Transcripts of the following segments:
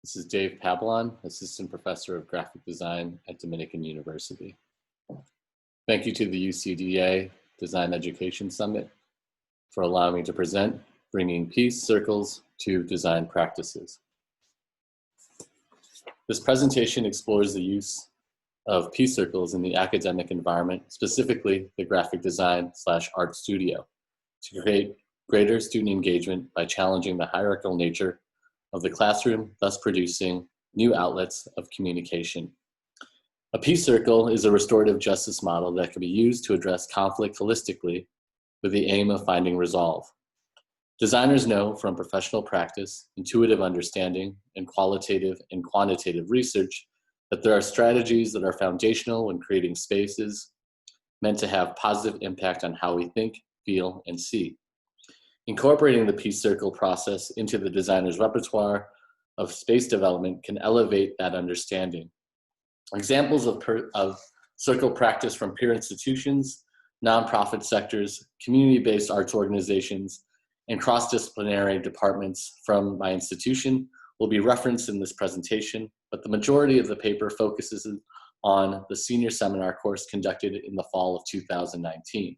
This is Dave Pablon, Assistant Professor of Graphic Design at Dominican University. Thank you to the UCDA Design Education Summit for allowing me to present Bringing Peace Circles to Design Practices. This presentation explores the use of peace circles in the academic environment, specifically the graphic design/art studio, to create greater student engagement by challenging the hierarchical nature of the classroom, thus producing new outlets of communication. A peace circle is a restorative justice model that can be used to address conflict holistically with the aim of finding resolve. Designers know from professional practice, intuitive understanding, and qualitative and quantitative research that there are strategies that are foundational when creating spaces meant to have positive impact on how we think, feel, and see. Incorporating the peace circle process into the designer's repertoire of space development can elevate that understanding. Examples of circle practice from peer institutions, nonprofit sectors, community-based arts organizations, and cross-disciplinary departments from my institution will be referenced in this presentation, but the majority of the paper focuses on the senior seminar course conducted in the fall of 2019.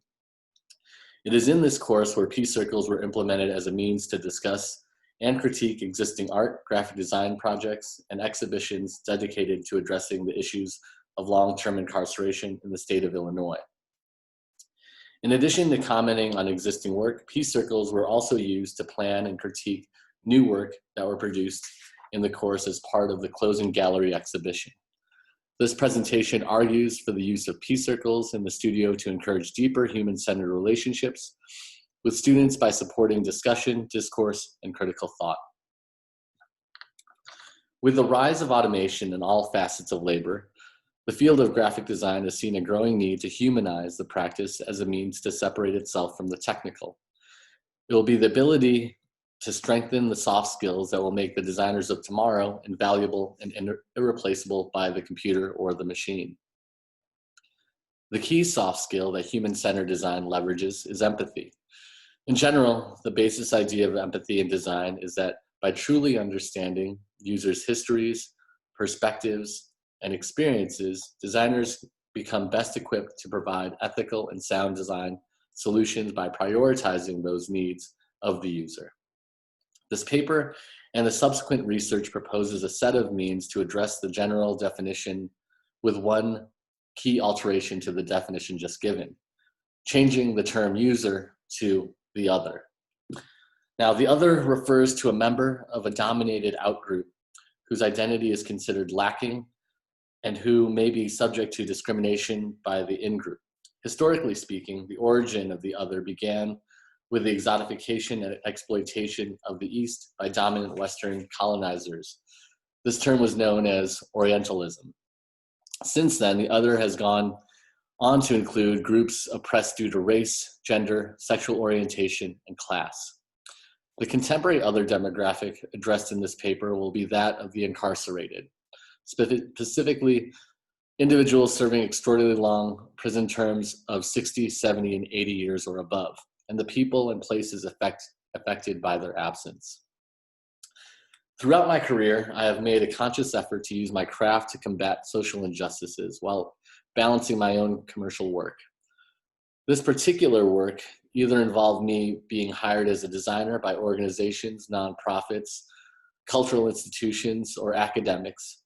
It is in this course where peace circles were implemented as a means to discuss and critique existing art, graphic design projects, and exhibitions dedicated to addressing the issues of long-term incarceration in the state of Illinois. In addition to commenting on existing work, peace circles were also used to plan and critique new work that were produced in the course as part of the closing gallery exhibition. This presentation argues for the use of peace circles in the studio to encourage deeper human-centered relationships with students by supporting discussion, discourse, and critical thought. With the rise of automation in all facets of labor, the field of graphic design has seen a growing need to humanize the practice as a means to separate itself from the technical. It will be the ability to strengthen the soft skills that will make the designers of tomorrow invaluable and irreplaceable by the computer or the machine. The key soft skill that human-centered design leverages is empathy. In general, the basis idea of empathy in design is that by truly understanding users' histories, perspectives, and experiences, designers become best equipped to provide ethical and sound design solutions by prioritizing those needs of the user. This paper and the subsequent research proposes a set of means to address the general definition with one key alteration to the definition just given, changing the term user to the other. Now, the other refers to a member of a dominated outgroup whose identity is considered lacking and who may be subject to discrimination by the in-group. Historically speaking, the origin of the other began with the exotification and exploitation of the East by dominant Western colonizers. This term was known as Orientalism. Since then, the other has gone on to include groups oppressed due to race, gender, sexual orientation, and class. The contemporary other demographic addressed in this paper will be that of the incarcerated, specifically individuals serving extraordinarily long prison terms of 60, 70, and 80 years or above, and the people and places affected by their absence. Throughout my career, I have made a conscious effort to use my craft to combat social injustices while balancing my own commercial work. This particular work either involved me being hired as a designer by organizations, nonprofits, cultural institutions, or academics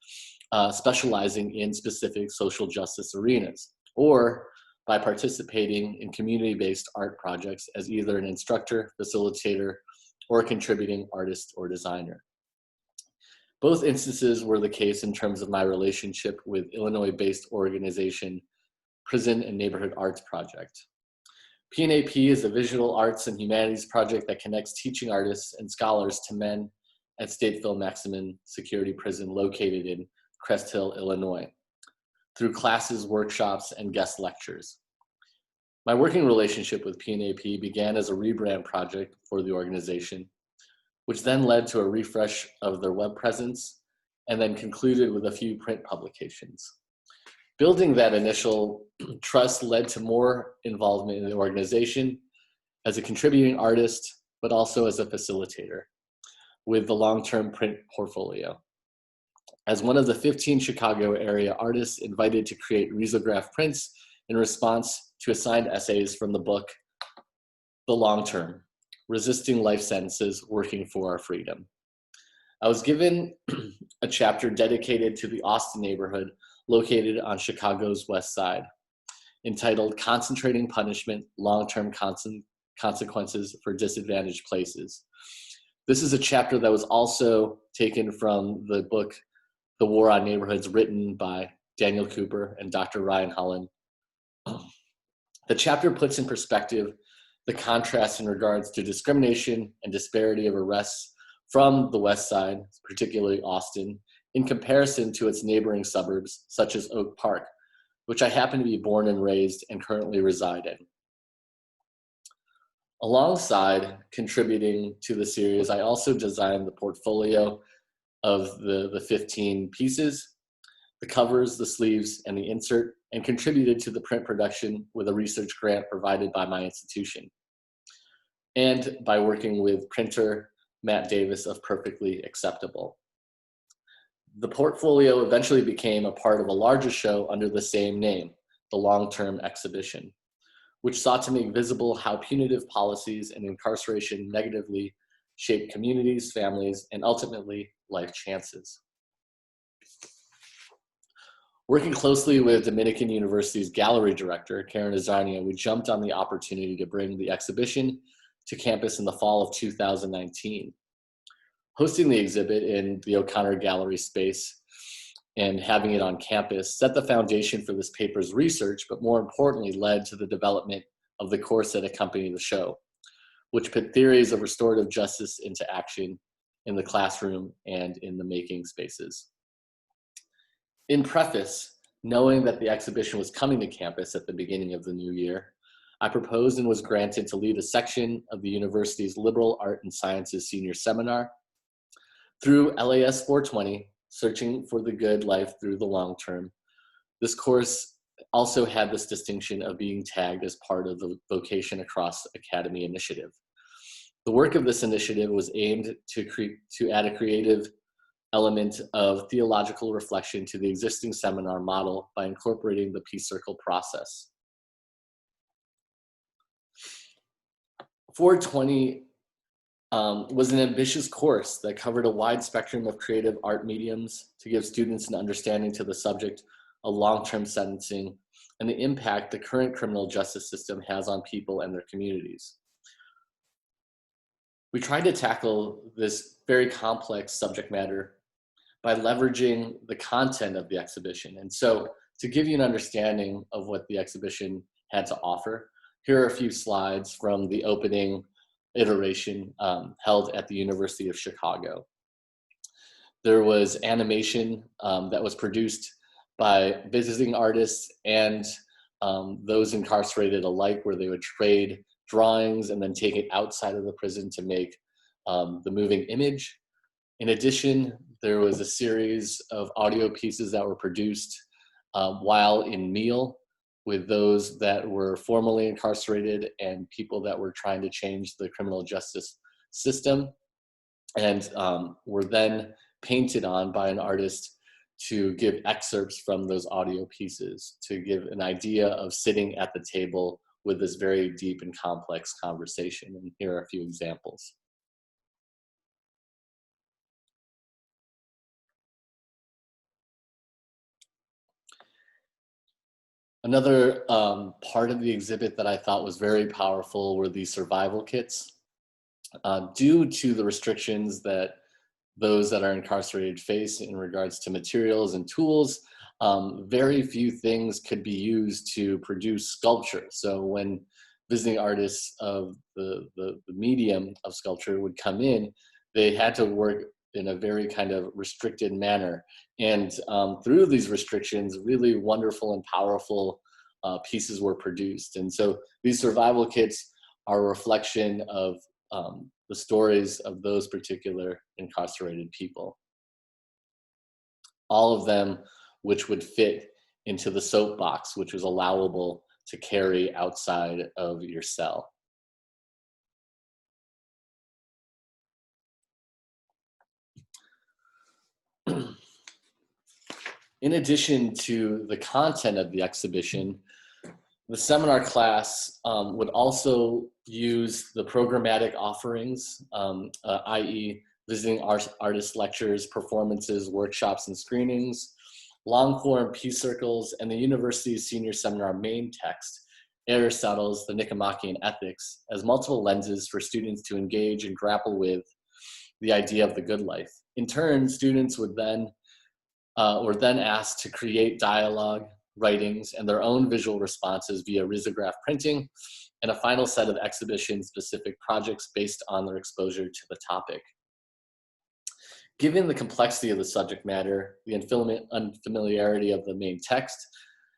specializing in specific social justice arenas, or by participating in community-based art projects as either an instructor, facilitator, or a contributing artist or designer. Both instances were the case in terms of my relationship with Illinois-based organization Prison and Neighborhood Arts Project. PNAP is a visual arts and humanities project that connects teaching artists and scholars to men at Stateville Maximum Security Prison located in Crest Hill, Illinois, through classes, workshops, and guest lectures. My working relationship with PNAP began as a rebrand project for the organization, which then led to a refresh of their web presence and then concluded with a few print publications. Building that initial trust led to more involvement in the organization as a contributing artist, but also as a facilitator with the long-term print portfolio. as one of the 15 Chicago area artists invited to create risograph prints in response to assigned essays from the book, The Long Term, Resisting Life Sentences, Working for Our Freedom. I was given a chapter dedicated to the Austin neighborhood located on Chicago's west side, entitled Concentrating Punishment, Long-Term Consequences for Disadvantaged Places. This is a chapter that was also taken from the book, The War on Neighborhoods, written by Daniel Cooper and Dr. Ryan Hullen. The chapter puts in perspective the contrast in regards to discrimination and disparity of arrests from the West Side, particularly Austin, in comparison to its neighboring suburbs, such as Oak Park, which I happen to be born and raised and currently reside in. Alongside contributing to the series, I also designed the portfolio of the 15 pieces, the covers, the sleeves, and the insert, and contributed to the print production with a research grant provided by my institution, and by working with printer Matt Davis of Perfectly Acceptable. The portfolio eventually became a part of a larger show under the same name, the Long-Term Exhibition, which sought to make visible how punitive policies and incarceration negatively shape communities, families, and ultimately life chances. Working closely with Dominican University's gallery director, Karen Azania, we jumped on the opportunity to bring the exhibition to campus in the fall of 2019. Hosting the exhibit in the O'Connor Gallery space and having it on campus set the foundation for this paper's research, but more importantly led to the development of the course that accompanied the show, which put theories of restorative justice into action in the classroom and in the making spaces. In Preface, knowing that the exhibition was coming to campus at the beginning of the new year, I proposed and was granted to lead a section of the university's Liberal Art and Sciences Senior Seminar through LAS 420, Searching for the Good Life Through the Long Term. This course also had this distinction of being tagged as part of the Vocation Across Academy initiative. The work of this initiative was aimed to add a creative element of theological reflection to the existing seminar model by incorporating the Peace Circle process. 420 was an ambitious course that covered a wide spectrum of creative art mediums to give students an understanding to the subject of long-term sentencing and the impact the current criminal justice system has on people and their communities. We tried to tackle this very complex subject matter by leveraging the content of the exhibition. And so to give you an understanding of what the exhibition had to offer, here are a few slides from the opening iteration held at the University of Chicago. There was animation that was produced by visiting artists and those incarcerated alike, where they would trade drawings and then take it outside of the prison to make the moving image. In addition, there was a series of audio pieces that were produced while in meal with those that were formerly incarcerated and people that were trying to change the criminal justice system, and were then painted on by an artist to give excerpts from those audio pieces to give an idea of sitting at the table with this very deep and complex conversation. And here are a few examples. Another part of the exhibit that I thought was very powerful were the survival kits. Due to the restrictions that those that are incarcerated face in regards to materials and tools, very few things could be used to produce sculpture. So when visiting artists of the medium of sculpture would come in, they had to work in a very kind of restricted manner. And through these restrictions, really wonderful and powerful pieces were produced. And so these survival kits are a reflection of the stories of those particular incarcerated people. All of them which would fit into the soapbox, which was allowable to carry outside of your cell. In addition to the content of the exhibition, the seminar class would also use the programmatic offerings, i.e. visiting artist lectures, performances, workshops, and screenings, long-form peace circles, and the university's senior seminar main text, Aristotle's The Nicomachean Ethics, as multiple lenses for students to engage and grapple with the idea of the good life. In turn, students were then asked to create dialogue, writings, and their own visual responses via risograph printing, and a final set of exhibition-specific projects based on their exposure to the topic. Given the complexity of the subject matter, the unfamiliarity of the main text,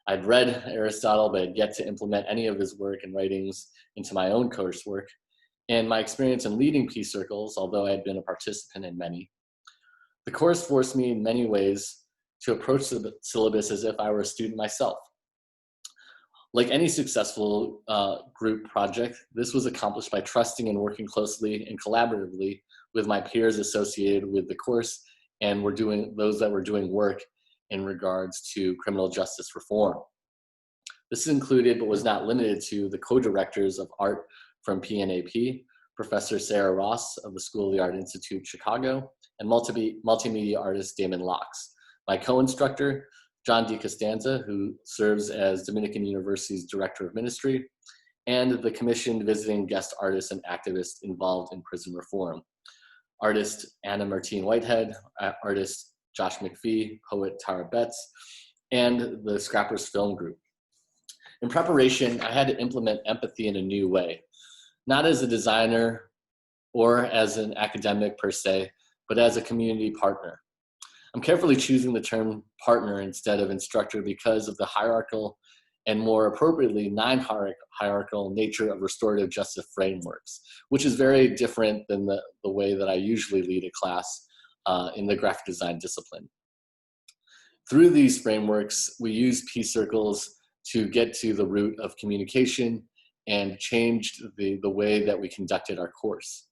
I'd read Aristotle, but had yet to implement any of his work and writings into my own coursework, and my experience in leading peace circles, although I had been a participant in many. The course forced me in many ways to approach the syllabus as if I were a student myself. Like any successful group project, this was accomplished by trusting and working closely and collaboratively with my peers associated with the course and those that were doing work in regards to criminal justice reform. This included, but was not limited to, the co-directors of art from PNAP, Professor Sarah Ross of the School of the Art Institute, Chicago, and multimedia artist Damon Locks. My co-instructor, John DiCostanza, who serves as Dominican University's Director of Ministry, and the commissioned visiting guest artists and activists involved in prison reform. Artist Anna Martine Whitehead, artist Josh McPhee, poet Tara Betts, and the Scrappers Film Group. In preparation, I had to implement empathy in a new way, not as a designer or as an academic per se, but as a community partner. I'm carefully choosing the term partner instead of instructor because of the hierarchical and more appropriately non-hierarchical nature of restorative justice frameworks, which is very different than the way that I usually lead a class in the graphic design discipline. Through these frameworks, we use peace circles to get to the root of communication and changed the way that we conducted our course.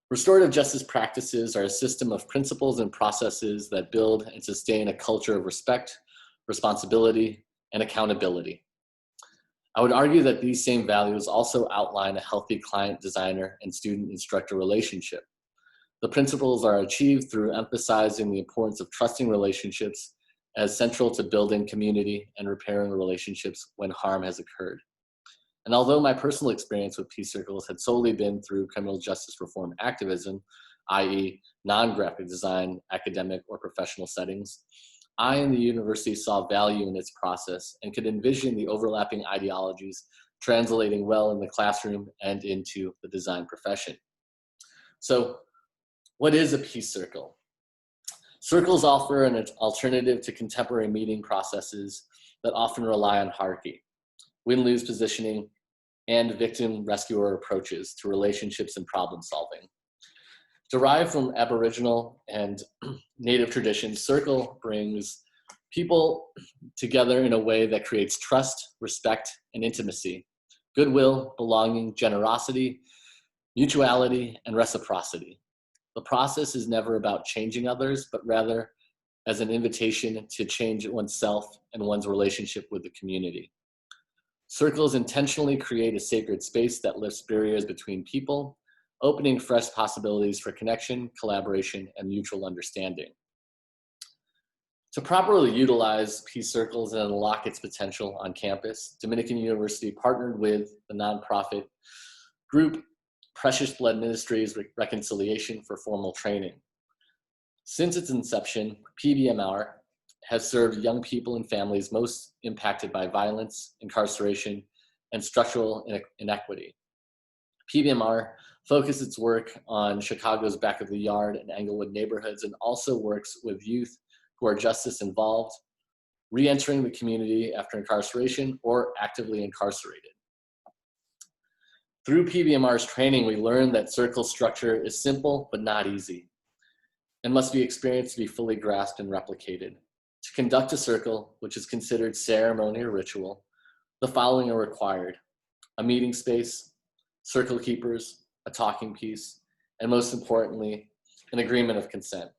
Restorative justice practices are a system of principles and processes that build and sustain a culture of respect, responsibility, and accountability. I would argue that these same values also outline a healthy client, designer, and student-instructor relationship. The principles are achieved through emphasizing the importance of trusting relationships as central to building community and repairing relationships when harm has occurred. And although my personal experience with peace circles had solely been through criminal justice reform activism, i.e. non-graphic design, academic, or professional settings, I and the university saw value in its process and could envision the overlapping ideologies translating well in the classroom and into the design profession. So, what is a peace circle? Circles offer an alternative to contemporary meeting processes that often rely on hierarchy, win-lose positioning, and victim-rescuer approaches to relationships and problem solving. Derived from Aboriginal and Native traditions, circle brings people together in a way that creates trust, respect, and intimacy, goodwill, belonging, generosity, mutuality, and reciprocity. The process is never about changing others, but rather as an invitation to change oneself and one's relationship with the community. Circles intentionally create a sacred space that lifts barriers between people, opening fresh possibilities for connection, collaboration, and mutual understanding. To properly utilize peace circles and unlock its potential on campus, Dominican University partnered with the nonprofit group Precious Blood Ministries Reconciliation for formal training. Since its inception, PBMR has served young people and families most impacted by violence, incarceration, and structural inequity. PBMR focuses its work on Chicago's Back of the Yard and Englewood neighborhoods and also works with youth who are justice involved, re-entering the community after incarceration, or actively incarcerated. Through PBMR's training, we learned that circle structure is simple but not easy and must be experienced to be fully grasped and replicated. To conduct a circle, which is considered ceremony or ritual, the following are required: a meeting space, circle keepers, a talking piece, and most importantly, an agreement of consent.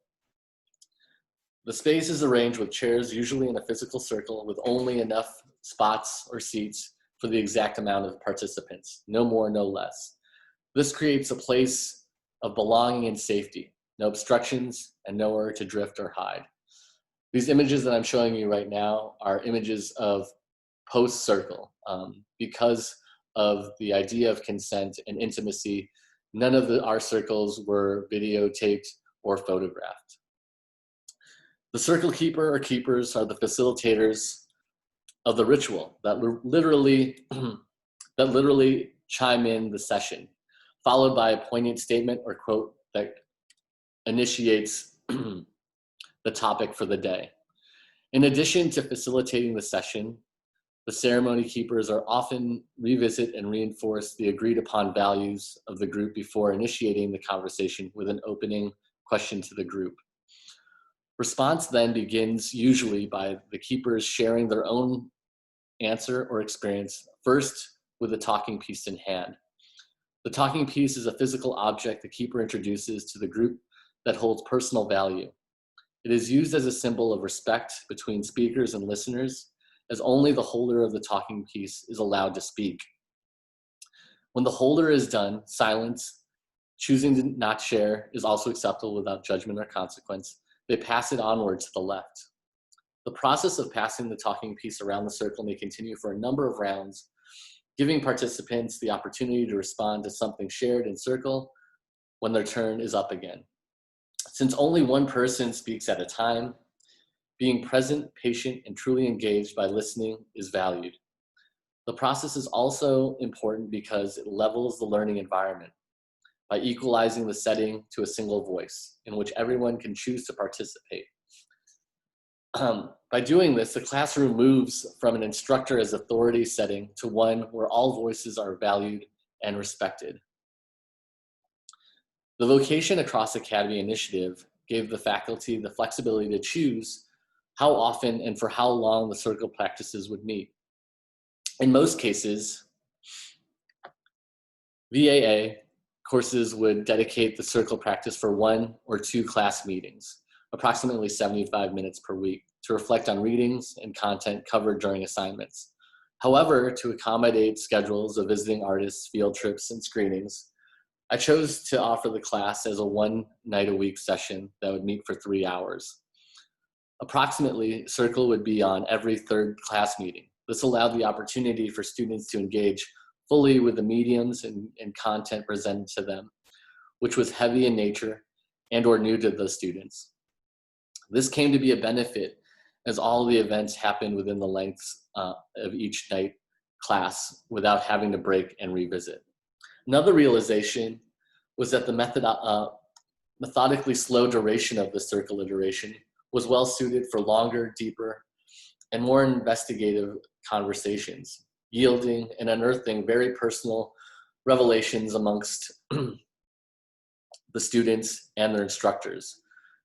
The space is arranged with chairs, usually in a physical circle, with only enough spots or seats for the exact amount of participants, no more, no less. This creates a place of belonging and safety, no obstructions and nowhere to drift or hide. These images that I'm showing you right now are images of post-circle. Because of the idea of consent and intimacy, none of our circles were videotaped or photographed. The circle keeper or keepers are the facilitators of the ritual that literally chime in the session, followed by a poignant statement or quote that initiates the topic for the day. In addition to facilitating the session, the ceremony keepers are often revisit and reinforce the agreed upon values of the group before initiating the conversation with an opening question to the group. Response then begins usually by the keepers sharing their own answer or experience, first with a talking piece in hand. The talking piece is a physical object the keeper introduces to the group that holds personal value. It is used as a symbol of respect between speakers and listeners, as only the holder of the talking piece is allowed to speak. When the holder is done, silence, choosing to not share, is also acceptable without judgment or consequence. They pass it onward to the left. The process of passing the talking piece around the circle may continue for a number of rounds, giving participants the opportunity to respond to something shared in circle when their turn is up again. Since only one person speaks at a time, being present, patient, and truly engaged by listening is valued. The process is also important because it levels the learning environment by equalizing the setting to a single voice in which everyone can choose to participate. By doing this, the classroom moves from an instructor as authority setting to one where all voices are valued and respected. The Vocation Across Academy initiative gave the faculty the flexibility to choose how often and for how long the circle practices would meet. In most cases, VAA courses would dedicate the circle practice for 1 or 2 class meetings, approximately 75 minutes per week, to reflect on readings and content covered during assignments. However, to accommodate schedules of visiting artists, field trips, and screenings, I chose to offer the class as a 1 night a week session that would meet for 3 hours. Approximately, circle would be on every 3rd class meeting. This allowed the opportunity for students to engage fully with the mediums and content presented to them, which was heavy in nature and or new to the students. This came to be a benefit as all the events happened within the lengths of each night class without having to break and revisit. Another realization was that the methodically slow duration of the circle iteration was well suited for longer, deeper, and more investigative conversations, yielding and unearthing very personal revelations amongst the students and their instructors,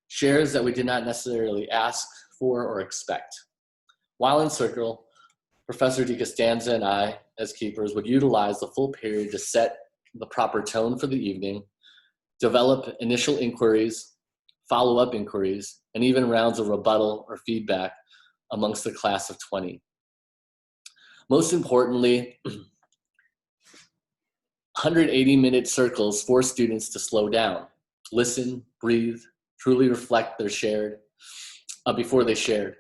shares that we did not necessarily ask for or expect. While in circle, Professor DiCostanza and I, as keepers, would utilize the full period to set the proper tone for the evening, develop initial inquiries, follow-up inquiries, and even rounds of rebuttal or feedback amongst the class of 20. Most importantly, 180-minute circles force students to slow down, listen, breathe, truly reflect their shared before they shared.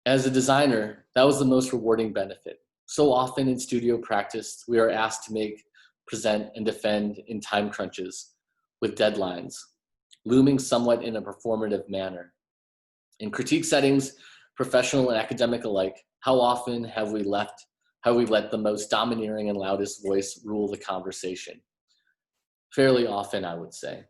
As a designer, that was the most rewarding benefit. So often in studio practice, we are asked to make, present, and defend in time crunches with deadlines, looming somewhat in a performative manner. In critique settings, professional and academic alike, how often have we let the most domineering and loudest voice rule the conversation? Fairly often, I would say.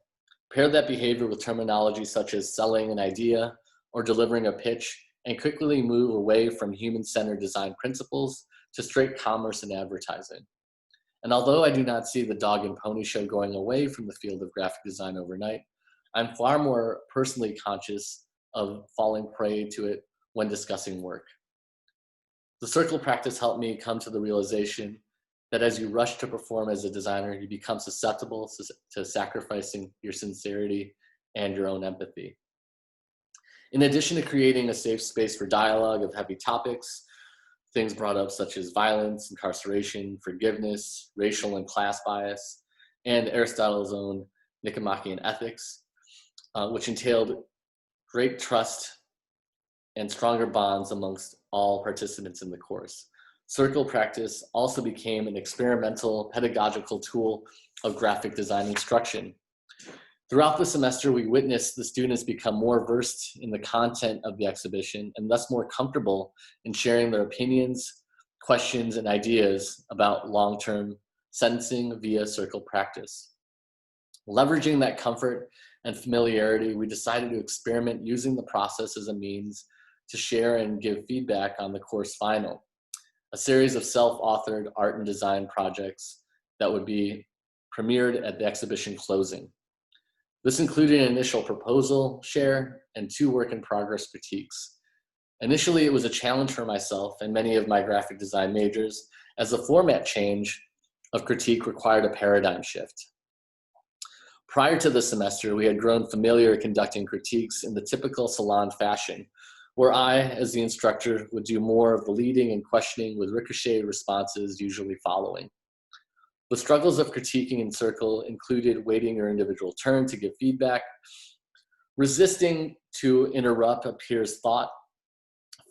Pair that behavior with terminology such as selling an idea or delivering a pitch, and quickly move away from human-centered design principles to straight commerce and advertising. And although I do not see the dog and pony show going away from the field of graphic design overnight, I'm far more personally conscious of falling prey to it when discussing work. The circle practice helped me come to the realization that as you rush to perform as a designer, you become susceptible to sacrificing your sincerity and your own empathy. In addition to creating a safe space for dialogue of heavy topics, things brought up such as violence, incarceration, forgiveness, racial and class bias, and Aristotle's own Nicomachean ethics, which entailed great trust and stronger bonds amongst all participants in the course. Circle practice also became an experimental pedagogical tool of graphic design instruction. Throughout the semester, we witnessed the students become more versed in the content of the exhibition and thus more comfortable in sharing their opinions, questions, and ideas about long-term sentencing via circle practice. Leveraging that comfort and familiarity, we decided to experiment using the process as a means to share and give feedback on the course final, a series of self-authored art and design projects that would be premiered at the exhibition closing. This included an initial proposal share and 2 work-in-progress critiques. Initially, it was a challenge for myself and many of my graphic design majors, as the format change of critique required a paradigm shift. Prior to the semester, we had grown familiar conducting critiques in the typical salon fashion, where I, as the instructor, would do more of the leading and questioning with ricocheted responses usually following. The struggles of critiquing in circle included waiting your individual turn to give feedback, resisting to interrupt a peer's thought,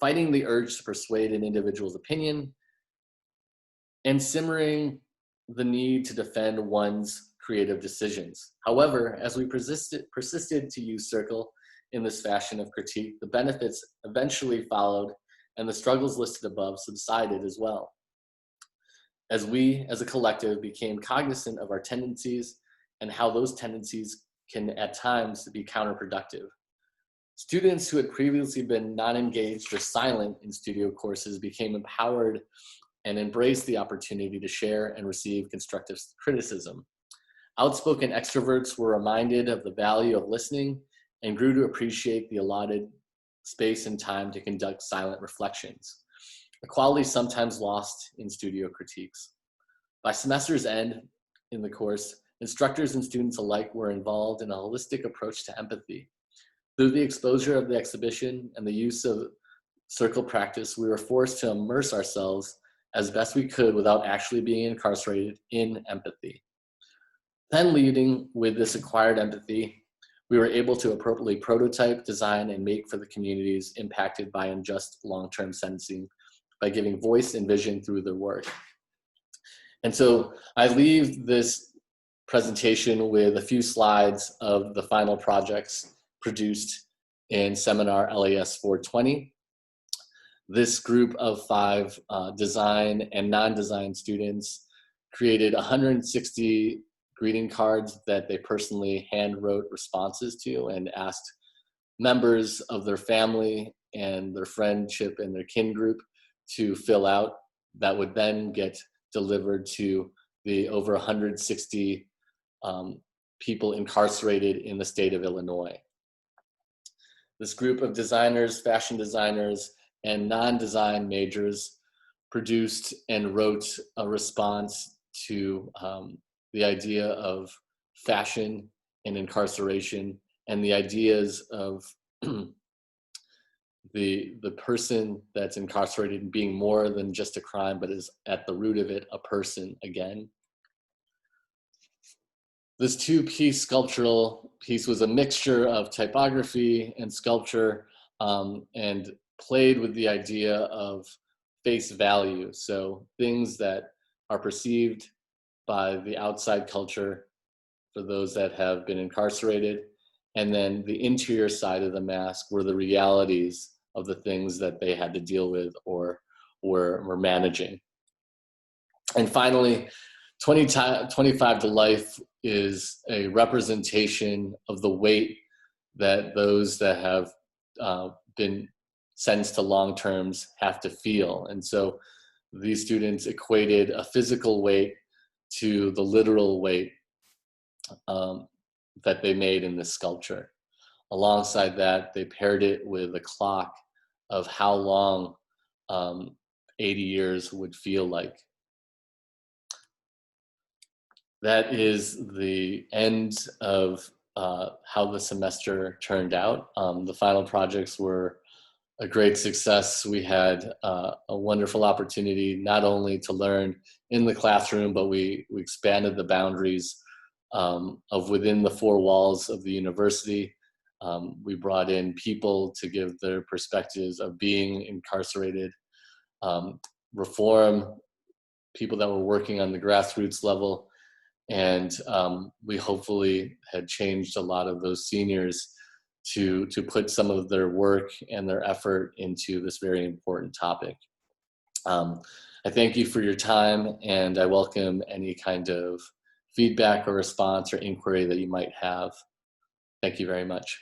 fighting the urge to persuade an individual's opinion, and simmering the need to defend one's creative decisions. However, as we persisted to use circle in this fashion of critique, the benefits eventually followed and the struggles listed above subsided as well, as we as a collective became cognizant of our tendencies and how those tendencies can at times be counterproductive. Students who had previously been non-engaged or silent in studio courses became empowered and embraced the opportunity to share and receive constructive criticism. Outspoken extroverts were reminded of the value of listening and grew to appreciate the allotted space and time to conduct silent reflections, a quality sometimes lost in studio critiques. By semester's end in the course, instructors and students alike were involved in a holistic approach to empathy. Through the exposure of the exhibition and the use of circle practice, we were forced to immerse ourselves as best we could without actually being incarcerated in empathy. Then, leading with this acquired empathy, we were able to appropriately prototype, design, and make for the communities impacted by unjust long-term sentencing by giving voice and vision through their work. And so I leave this presentation with a few slides of the final projects produced in seminar LAS 420. This group of 5 design and non-design students created 160 greeting cards that they personally hand wrote responses to and asked members of their family and their friendship and their kin group to fill out, that would then get delivered to the over 160 people incarcerated in the state of Illinois. This group of designers, fashion designers, and non-design majors produced and wrote a response to the idea of fashion and incarceration and the ideas of the person that's incarcerated being more than just a crime, but is at the root of it a person again. This 2-piece sculptural piece was a mixture of typography and sculpture, and played with the idea of face value. So things that are perceived by the outside culture for those that have been incarcerated, and then the interior side of the mask were the realities of the things that they had to deal with or were managing. And finally, 25 to Life is a representation of the weight that those that have been sentenced to long terms have to feel. And so these students equated a physical weight to the literal weight that they made in this sculpture. Alongside that, they paired it with a clock of how long 80 years would feel like. That is the end of how the semester turned out. The final projects were a great success. We had a wonderful opportunity not only to learn in the classroom, but we expanded the boundaries of within the four walls of the university. We brought in people to give their perspectives of being incarcerated, reform, people that were working on the grassroots level, and we hopefully had changed a lot of those seniors to put some of their work and their effort into this very important topic. I thank you for your time, and I welcome any kind of feedback or response or inquiry that you might have. Thank you very much.